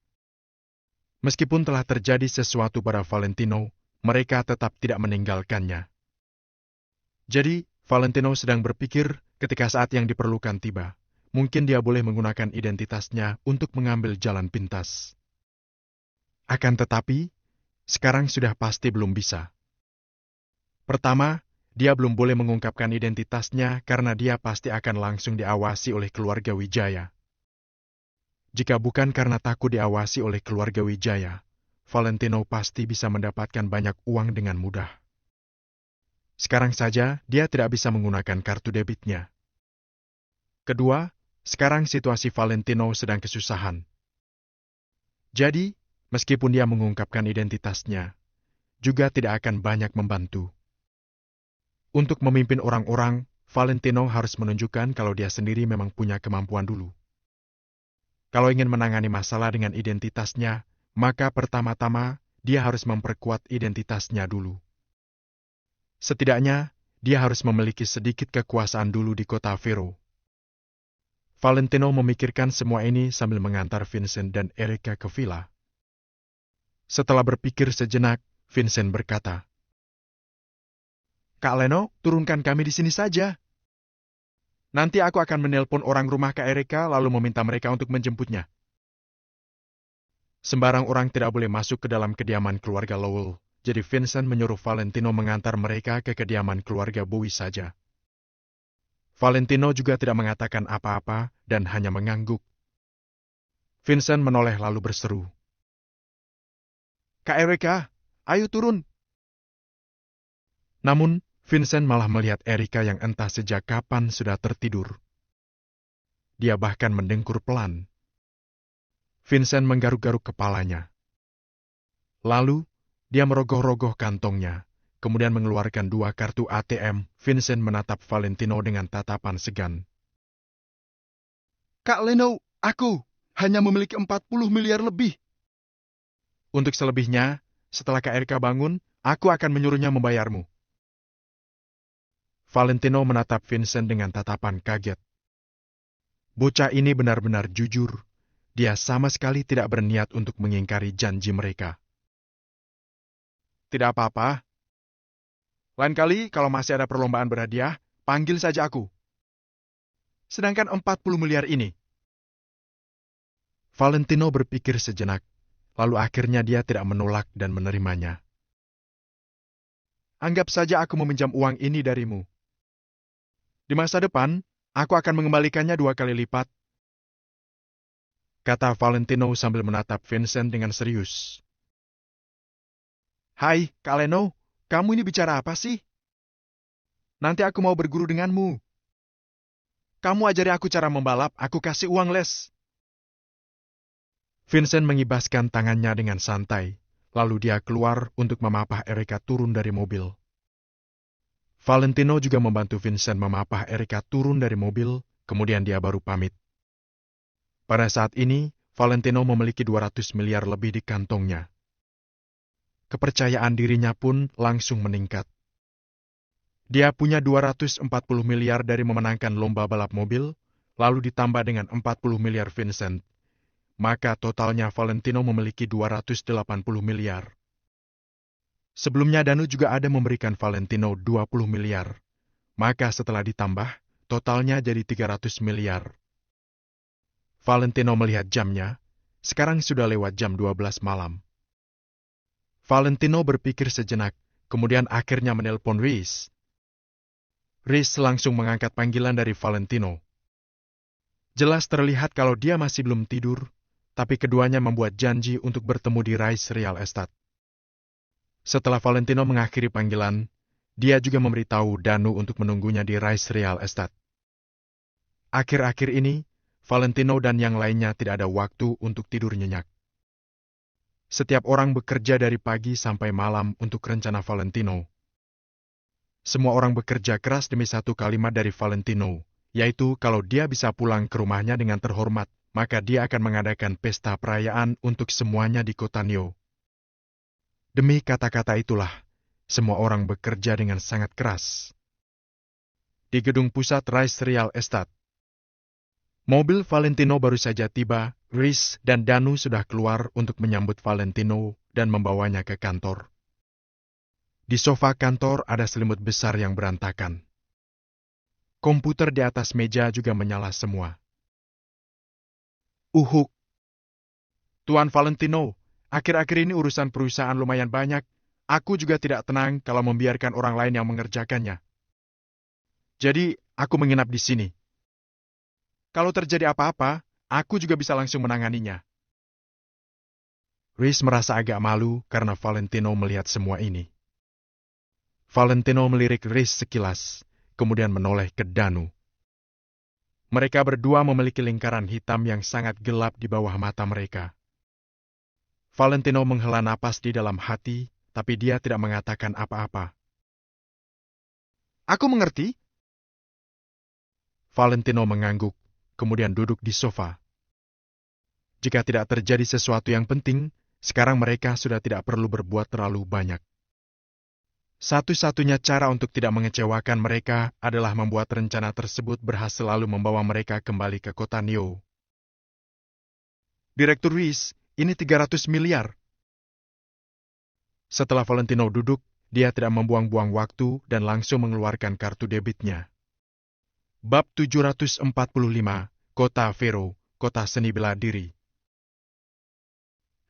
Meskipun telah terjadi sesuatu pada Valentino, mereka tetap tidak meninggalkannya. Jadi, Valentino sedang berpikir ketika saat yang diperlukan tiba, mungkin dia boleh menggunakan identitasnya untuk mengambil jalan pintas. Akan tetapi, sekarang sudah pasti belum bisa. Pertama, dia belum boleh mengungkapkan identitasnya karena dia pasti akan langsung diawasi oleh keluarga Wijaya. Jika bukan karena takut diawasi oleh keluarga Wijaya, Valentino pasti bisa mendapatkan banyak uang dengan mudah. Sekarang saja, dia tidak bisa menggunakan kartu debitnya. Kedua, sekarang situasi Valentino sedang kesusahan. Jadi, meskipun dia mengungkapkan identitasnya, juga tidak akan banyak membantu. Untuk memimpin orang-orang, Valentino harus menunjukkan kalau dia sendiri memang punya kemampuan dulu. Kalau ingin menangani masalah dengan identitasnya, maka pertama-tama dia harus memperkuat identitasnya dulu. Setidaknya, dia harus memiliki sedikit kekuasaan dulu di kota Vero. Valentino memikirkan semua ini sambil mengantar Vincent dan Erika ke villa. Setelah berpikir sejenak, Vincent berkata, "Kak Leno, turunkan kami di sini saja. Nanti aku akan menelpon orang rumah Kak Erika lalu meminta mereka untuk menjemputnya." Sembarang orang tidak boleh masuk ke dalam kediaman keluarga Lowell, jadi Vincent menyuruh Valentino mengantar mereka ke kediaman keluarga Bowie saja. Valentino juga tidak mengatakan apa-apa dan hanya mengangguk. Vincent menoleh lalu berseru, "Kak Erika, ayo turun." Namun, Vincent malah melihat Erika yang entah sejak kapan sudah tertidur. Dia bahkan mendengkur pelan. Vincent menggaruk-garuk kepalanya. Lalu, dia merogoh-rogoh kantongnya, kemudian mengeluarkan 2 kartu ATM. Vincent menatap Valentino dengan tatapan segan. Kak Leno, aku hanya memiliki 40 miliar lebih. Untuk selebihnya, setelah Kak Erika bangun, aku akan menyuruhnya membayarmu. Valentino menatap Vincent dengan tatapan kaget. Bocah ini benar-benar jujur. Dia sama sekali tidak berniat untuk mengingkari janji mereka. "Tidak apa-apa. Lain kali kalau masih ada perlombaan berhadiah, panggil saja aku. Sedangkan 40 miliar ini." Valentino berpikir sejenak, lalu akhirnya dia tidak menolak dan menerimanya. "Anggap saja aku meminjam uang ini darimu. Di masa depan, aku akan mengembalikannya 2 kali lipat," kata Valentino sambil menatap Vincent dengan serius. "Hai, Kak Leno, kamu ini bicara apa sih? Nanti aku mau berguru denganmu. Kamu ajari aku cara membalap, aku kasih uang les." Vincent mengibaskan tangannya dengan santai, lalu dia keluar untuk memapah Erika turun dari mobil. Valentino juga membantu Vincent memapah Erika turun dari mobil, kemudian dia baru pamit. Pada saat ini, Valentino memiliki 200 miliar lebih di kantongnya. Kepercayaan dirinya pun langsung meningkat. Dia punya 240 miliar dari memenangkan lomba balap mobil, lalu ditambah dengan 40 miliar Vincent. Maka totalnya Valentino memiliki 280 miliar. Sebelumnya Danu juga ada memberikan Valentino 20 miliar. Maka setelah ditambah, totalnya jadi 300 miliar. Valentino melihat jamnya, sekarang sudah lewat jam 12 malam. Valentino berpikir sejenak, kemudian akhirnya menelpon Rhys. Rhys langsung mengangkat panggilan dari Valentino. Jelas terlihat kalau dia masih belum tidur, tapi keduanya membuat janji untuk bertemu di Rice Real Estate. Setelah Valentino mengakhiri panggilan, Dia juga memberitahu Danu untuk menunggunya di Rice Real Estate. Akhir-akhir ini, Valentino dan yang lainnya tidak ada waktu untuk tidur nyenyak. Setiap orang bekerja dari pagi sampai malam untuk rencana Valentino. Semua orang bekerja keras demi satu kalimat dari Valentino, yaitu kalau dia bisa pulang ke rumahnya dengan terhormat, maka dia akan mengadakan pesta perayaan untuk semuanya di kota Neo. Demi kata-kata itulah, semua orang bekerja dengan sangat keras. Di gedung pusat Rice Real Estate, mobil Valentino baru saja tiba. Rhys dan Danu sudah keluar untuk menyambut Valentino dan membawanya ke kantor. Di sofa kantor ada selimut besar yang berantakan. Komputer di atas meja juga menyala semua. Uhuk. Tuan Valentino, akhir-akhir ini urusan perusahaan lumayan banyak. Aku juga tidak tenang kalau membiarkan orang lain yang mengerjakannya. Jadi, aku menginap di sini. Kalau terjadi apa-apa, aku juga bisa langsung menanganinya. Rhys merasa agak malu karena Valentino melihat semua ini. Valentino melirik Rhys sekilas, kemudian menoleh ke Danu. Mereka berdua memiliki lingkaran hitam yang sangat gelap di bawah mata mereka. Valentino menghela napas di dalam hati, tapi dia tidak mengatakan apa-apa. Aku mengerti. Valentino mengangguk, kemudian duduk di sofa. Jika tidak terjadi sesuatu yang penting, sekarang mereka sudah tidak perlu berbuat terlalu banyak. Satu-satunya cara untuk tidak mengecewakan mereka adalah membuat rencana tersebut berhasil lalu membawa mereka kembali ke kota Neo. Direktur Rhys, ini 300 miliar. Setelah Valentino duduk, dia tidak membuang-buang waktu dan langsung mengeluarkan kartu debitnya. Bab 745, Kota Vero, Kota Seni Bela Diri.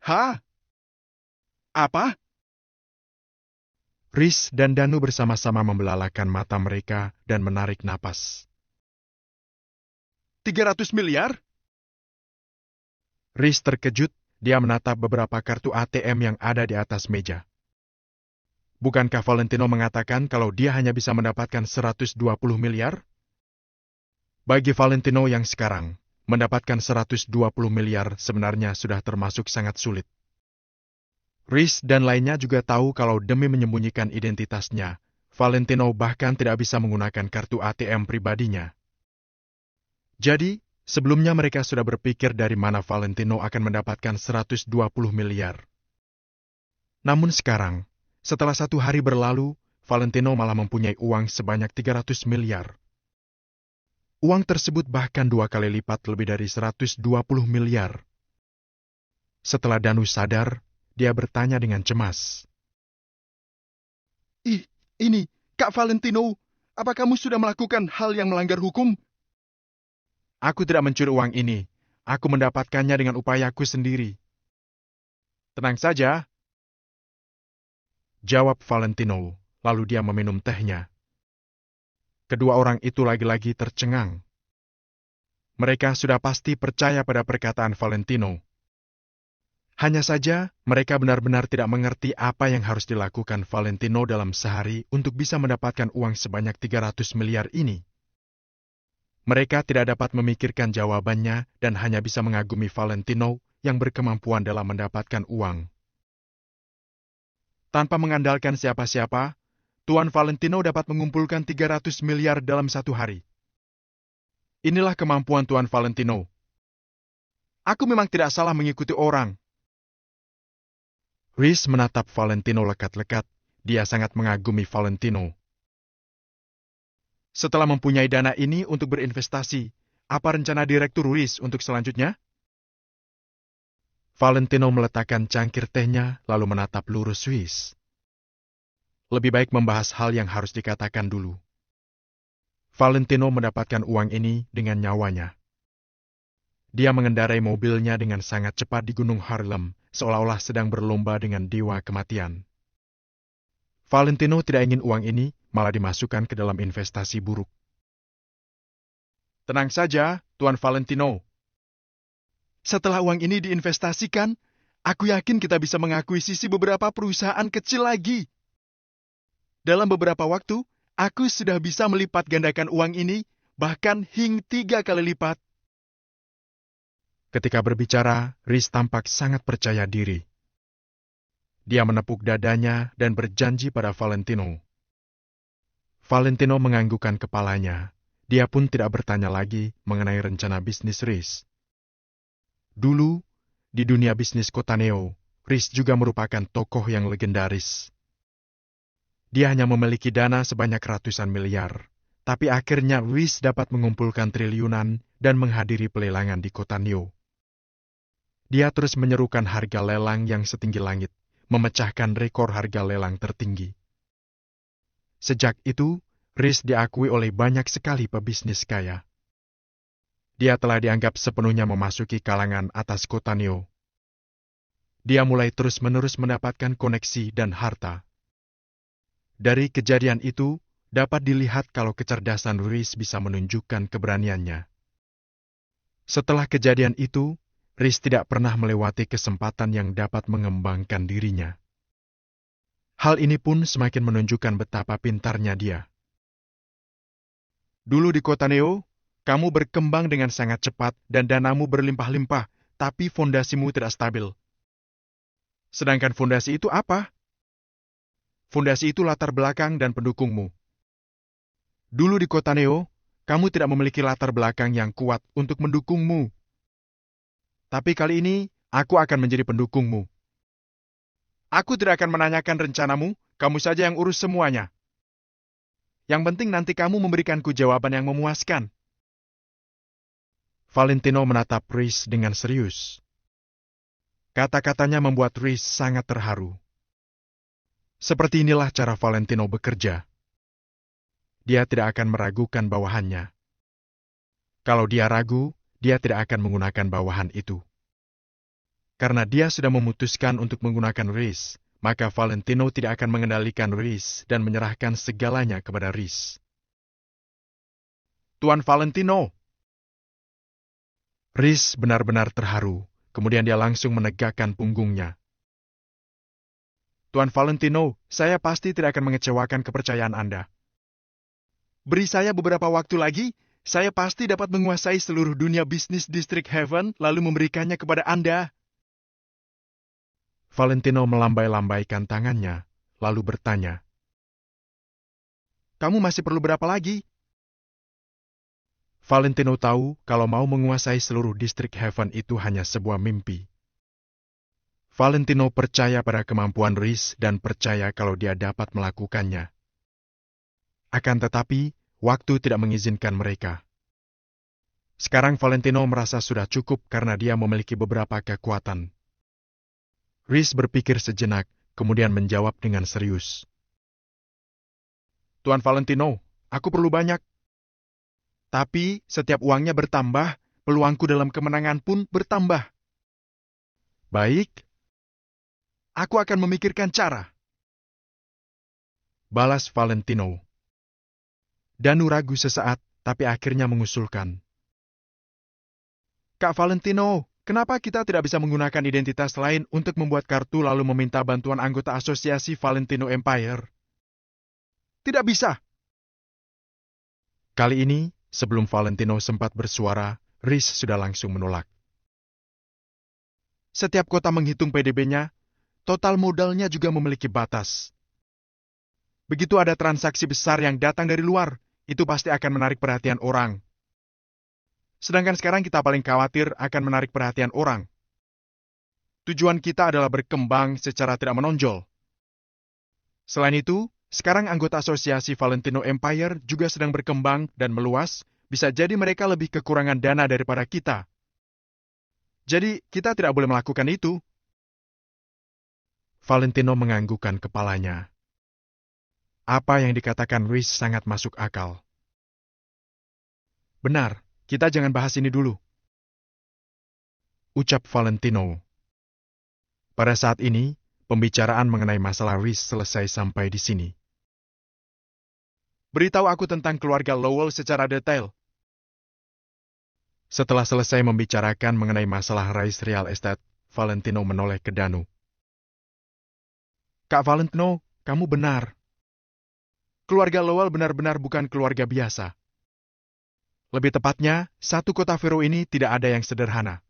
Hah? Apa? Rhys dan Danu bersama-sama membelalakan mata mereka dan menarik napas. 300 miliar? Rhys terkejut, dia menatap beberapa kartu ATM yang ada di atas meja. Bukankah Valentino mengatakan kalau dia hanya bisa mendapatkan 120 miliar? Bagi Valentino yang sekarang, mendapatkan 120 miliar sebenarnya sudah termasuk sangat sulit. Rhys dan lainnya juga tahu kalau demi menyembunyikan identitasnya, Valentino bahkan tidak bisa menggunakan kartu ATM pribadinya. Jadi, sebelumnya mereka sudah berpikir dari mana Valentino akan mendapatkan 120 miliar. Namun sekarang, setelah 1 hari berlalu, Valentino malah mempunyai uang sebanyak 300 miliar. Uang tersebut bahkan 2 kali lipat lebih dari 120 miliar. Setelah Danu sadar, dia bertanya dengan cemas. Ini, Kak Valentino, apa kamu sudah melakukan hal yang melanggar hukum? Aku tidak mencuri uang ini. Aku mendapatkannya dengan upayaku sendiri. Tenang saja, jawab Valentino, lalu dia meminum tehnya. Kedua orang itu lagi-lagi tercengang. Mereka sudah pasti percaya pada perkataan Valentino. Hanya saja, mereka benar-benar tidak mengerti apa yang harus dilakukan Valentino dalam sehari untuk bisa mendapatkan uang sebanyak 300 miliar ini. Mereka tidak dapat memikirkan jawabannya dan hanya bisa mengagumi Valentino yang berkemampuan dalam mendapatkan uang. Tanpa mengandalkan siapa-siapa, Tuan Valentino dapat mengumpulkan 300 miliar dalam 1 hari. Inilah kemampuan Tuan Valentino. Aku memang tidak salah mengikuti orang. Rhys menatap Valentino lekat-lekat. Dia sangat mengagumi Valentino. Setelah mempunyai dana ini untuk berinvestasi, apa rencana Direktur Rhys untuk selanjutnya? Valentino meletakkan cangkir tehnya lalu menatap lurus Rhys. Lebih baik membahas hal yang harus dikatakan dulu. Valentino mendapatkan uang ini dengan nyawanya. Dia mengendarai mobilnya dengan sangat cepat di Gunung Harlem, seolah-olah sedang berlomba dengan dewa kematian. Valentino tidak ingin uang ini malah dimasukkan ke dalam investasi buruk. Tenang saja, Tuan Valentino. Setelah uang ini diinvestasikan, aku yakin kita bisa mengakuisisi beberapa perusahaan kecil lagi. Dalam beberapa waktu, aku sudah bisa melipat gandakan uang ini, bahkan hingga 3 kali lipat. Ketika berbicara, Rhys tampak sangat percaya diri. Dia menepuk dadanya dan berjanji pada Valentino. Valentino menganggukkan kepalanya. Dia pun tidak bertanya lagi mengenai rencana bisnis Rhys. Dulu, di dunia bisnis kota Neo, Rhys juga merupakan tokoh yang legendaris. Dia hanya memiliki dana sebanyak ratusan miliar, tapi akhirnya Rhys dapat mengumpulkan triliunan dan menghadiri pelelangan di kota Neo. Dia terus menyerukan harga lelang yang setinggi langit, memecahkan rekor harga lelang tertinggi. Sejak itu, Rhys diakui oleh banyak sekali pebisnis kaya. Dia telah dianggap sepenuhnya memasuki kalangan atas kota Neo. Dia mulai terus-menerus mendapatkan koneksi dan harta. Dari kejadian itu, dapat dilihat kalau kecerdasan Rhys bisa menunjukkan keberaniannya. Setelah kejadian itu, Rhys tidak pernah melewati kesempatan yang dapat mengembangkan dirinya. Hal ini pun semakin menunjukkan betapa pintarnya dia. Dulu di kota Neo, kamu berkembang dengan sangat cepat dan danamu berlimpah-limpah, tapi fondasimu tidak stabil. Sedangkan fondasi itu apa? Fondasi itu latar belakang dan pendukungmu. Dulu di kota Neo, kamu tidak memiliki latar belakang yang kuat untuk mendukungmu. Tapi kali ini, aku akan menjadi pendukungmu. Aku tidak akan menanyakan rencanamu, kamu saja yang urus semuanya. Yang penting nanti kamu memberikanku jawaban yang memuaskan. Valentino menatap Rhys dengan serius. Kata-katanya membuat Rhys sangat terharu. Seperti inilah cara Valentino bekerja. Dia tidak akan meragukan bawahannya. Kalau dia ragu, dia tidak akan menggunakan bawahan itu. Karena dia sudah memutuskan untuk menggunakan Rhys, maka Valentino tidak akan mengendalikan Rhys dan menyerahkan segalanya kepada Rhys. Tuan Valentino. Rhys benar-benar terharu, kemudian dia langsung menegakkan punggungnya. Tuan Valentino, saya pasti tidak akan mengecewakan kepercayaan Anda. Beri saya beberapa waktu lagi, saya pasti dapat menguasai seluruh dunia bisnis distrik Heaven lalu memberikannya kepada Anda. Valentino melambai-lambaikan tangannya, lalu bertanya, Kamu masih perlu berapa lagi? Valentino tahu kalau mau menguasai seluruh distrik Heaven itu hanya sebuah mimpi. Valentino percaya pada kemampuan Rhys dan percaya kalau dia dapat melakukannya. Akan tetapi, waktu tidak mengizinkan mereka. Sekarang Valentino merasa sudah cukup karena dia memiliki beberapa kekuatan. Rhys berpikir sejenak, kemudian menjawab dengan serius. Tuan Valentino, aku perlu banyak. Tapi setiap uangnya bertambah, peluangku dalam kemenangan pun bertambah. Baik, aku akan memikirkan cara. Balas Valentino. Danu ragu sesaat, tapi akhirnya mengusulkan. Kak Valentino, kenapa kita tidak bisa menggunakan identitas lain untuk membuat kartu lalu meminta bantuan anggota asosiasi Valentino Empire? Tidak bisa. Kali ini, sebelum Valentino sempat bersuara, Rhys sudah langsung menolak. Setiap kota menghitung PDB-nya, total modalnya juga memiliki batas. Begitu ada transaksi besar yang datang dari luar, itu pasti akan menarik perhatian orang. Sedangkan sekarang kita paling khawatir akan menarik perhatian orang. Tujuan kita adalah berkembang secara tidak menonjol. Selain itu, sekarang anggota asosiasi Valentino Empire juga sedang berkembang dan meluas, bisa jadi mereka lebih kekurangan dana daripada kita. Jadi, kita tidak boleh melakukan itu. Valentino menganggukkan kepalanya. Apa yang dikatakan Rhys sangat masuk akal. Benar, kita jangan bahas ini dulu. Ucap Valentino. Pada saat ini, pembicaraan mengenai masalah Rhys selesai sampai di sini. Beritahu aku tentang keluarga Lowell secara detail. Setelah selesai membicarakan mengenai masalah Rice Real Estate, Valentino menoleh ke Danu. Kak Valentino, kamu benar. keluarga Lowell benar-benar bukan keluarga biasa. Lebih tepatnya, satu kota Vero ini tidak ada yang sederhana.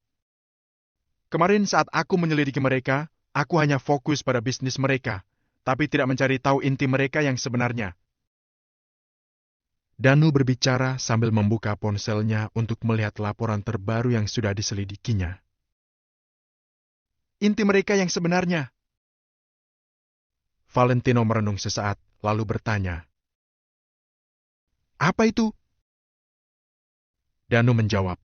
Kemarin saat aku menyelidiki mereka, aku hanya fokus pada bisnis mereka, tapi tidak mencari tahu inti mereka yang sebenarnya. Danu berbicara sambil membuka ponselnya untuk melihat laporan terbaru yang sudah diselidikinya. Inti mereka yang sebenarnya. Valentino merenung sesaat, lalu bertanya. Apa itu? Danu menjawab.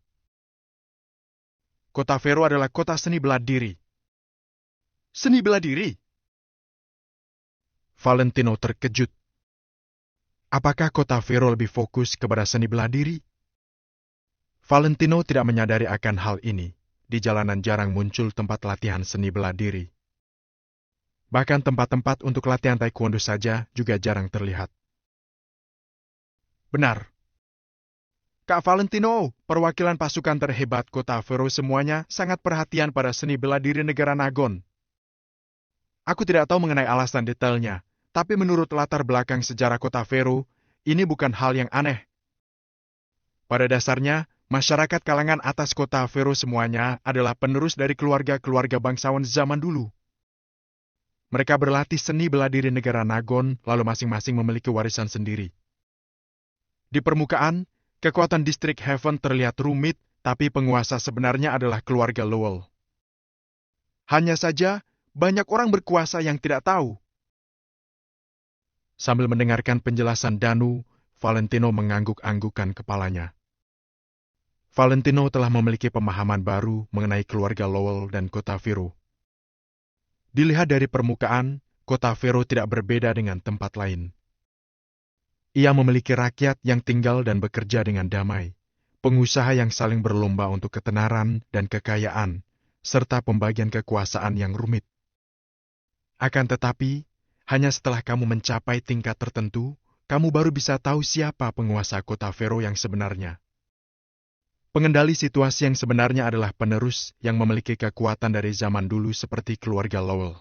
Kota Vero adalah kota seni bela diri. Seni bela diri? Valentino terkejut. Apakah kota Vero lebih fokus kepada seni bela diri? Valentino tidak menyadari akan hal ini. Di jalanan jarang muncul tempat latihan seni bela diri. Bahkan tempat-tempat untuk latihan taekwondo saja juga jarang terlihat. Benar. Kak Valentino, perwakilan pasukan terhebat kota Vero semuanya sangat perhatian pada seni bela diri negara Nagon. Aku tidak tahu mengenai alasan detailnya, tapi menurut latar belakang sejarah kota Vero, ini bukan hal yang aneh. Pada dasarnya, masyarakat kalangan atas kota Vero semuanya adalah penerus dari keluarga-keluarga bangsawan zaman dulu. Mereka berlatih seni bela diri negara Nagon, lalu masing-masing memiliki warisan sendiri. Di permukaan, kekuatan distrik Heaven terlihat rumit, tapi penguasa sebenarnya adalah keluarga Lowell. Hanya saja, banyak orang berkuasa yang tidak tahu. Sambil mendengarkan penjelasan Danu, Valentino mengangguk-anggukan kepalanya. Valentino telah memiliki pemahaman baru mengenai keluarga Lowell dan kota Vero. Dilihat dari permukaan, kota Vero tidak berbeda dengan tempat lain. Ia memiliki rakyat yang tinggal dan bekerja dengan damai, pengusaha yang saling berlomba untuk ketenaran dan kekayaan, serta pembagian kekuasaan yang rumit. Akan tetapi, hanya setelah kamu mencapai tingkat tertentu, kamu baru bisa tahu siapa penguasa kota Vero yang sebenarnya. Pengendali situasi yang sebenarnya adalah penerus yang memiliki kekuatan dari zaman dulu seperti keluarga Lowell.